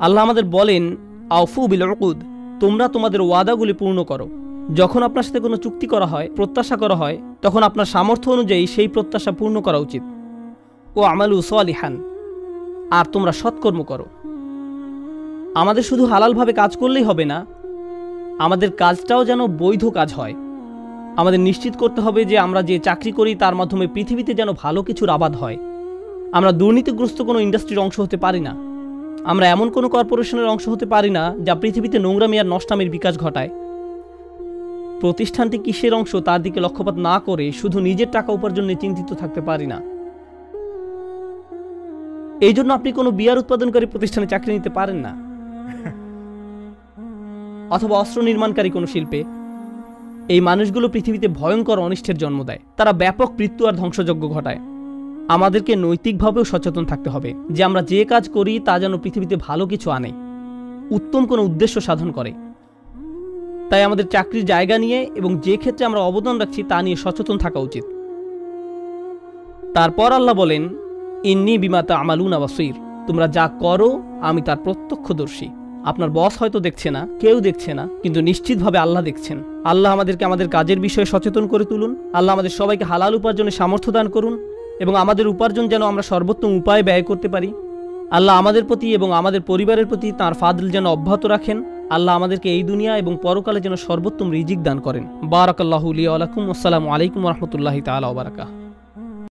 আল্লাহ আমাদের বলেন, আউফু বিল উকুদ, তোমরা তোমাদের ওয়াদাগুলি পূর্ণ করো। যখন আপনার সাথে কোনো চুক্তি করা হয়, প্রত্যাশা করা হয়, তখন আপনার সামর্থ্য অনুযায়ী সেই প্রত্যাশা পূর্ণ করা উচিত। ও আমালু সালিহান, আর তোমরা সৎকর্ম করো। আমাদের শুধু হালালভাবে কাজ করলেই হবে না, আমাদের কাজটাও যেন বৈধ কাজ হয়। আমাদের নিশ্চিত করতে হবে যে আমরা যে চাকরি করি তার মাধ্যমে পৃথিবীতে যেন ভালো কিছুর আবাদ হয়। আমরা দুর্নীতিগ্রস্ত কোনো ইন্ডাস্ট্রির অংশ হতে পারি না। আমরা এমন কোনো কর্পোরেশনের অংশ হতে পারি না যা পৃথিবীতে নোংরামি আর নষ্টামির বিকাশ ঘটায়। প্রতিষ্ঠানটি কিসের অংশ তার দিকে লক্ষ্যপাত না করে শুধু নিজের টাকা উপার্জন নিয়ে চিন্তিত থাকতে পারি না। এই জন্য আপনি কোনো বিয়ার উৎপাদনকারী প্রতিষ্ঠানে চাকরি নিতে পারেন না, অথবা অস্ত্র নির্মাণকারী কোনো শিল্পে। এই মানুষগুলো পৃথিবীতে ভয়ঙ্কর অনিষ্টের জন্ম দেয়। তারা ব্যাপক মৃত্যু আর ধ্বংসযজ্ঞ ঘটায়। আমাদেরকে নৈতিকভাবেও সচেতন থাকতে হবে যে আমরা যে কাজ করি তা যেন পৃথিবীতে ভালো কিছু আনে, উত্তম কোনো উদ্দেশ্য সাধন করে। তাই আমাদের চাকরির জায়গা নিয়ে এবং যে ক্ষেত্রে আমরা অবদান রাখছি তা নিয়ে সচেতন থাকা উচিত। তারপর আল্লাহ বলেন, ইন্নী বিমা তা'মালুনা বাসীর, তোমরা যা করো আমি তার প্রত্যক্ষদর্শী। আপনার বস হয়তো দেখছে না, কেউ দেখছে না, কিন্তু নিশ্চিতভাবে আল্লাহ দেখছেন। আল্লাহ আমাদেরকে আমাদের কাজের বিষয়ে সচেতন করে তুলুন। আল্লাহ আমাদের সবাইকে হালাল উপার্জনের সামর্থ্য দান করুন এবং আমাদের উপার্জন যেন আমরা সর্বোত্তম উপায়ে ব্যয় করতে পারি। আল্লাহ আমাদের প্রতি এবং আমাদের পরিবারের প্রতি তাঁর ফাদল যেন অব্যাহত রাখেন। আল্লাহ আমাদেরকে এই দুনিয়া এবং পরকালে যেন সর্বোত্তম রিজিক দান করেন। বারাকাল্লাহু লি ওয়া লাকুম। আসসালামু আলাইকুম ওয়া রাহমাতুল্লাহি তাআলা ওয়া বারাকাতুহু।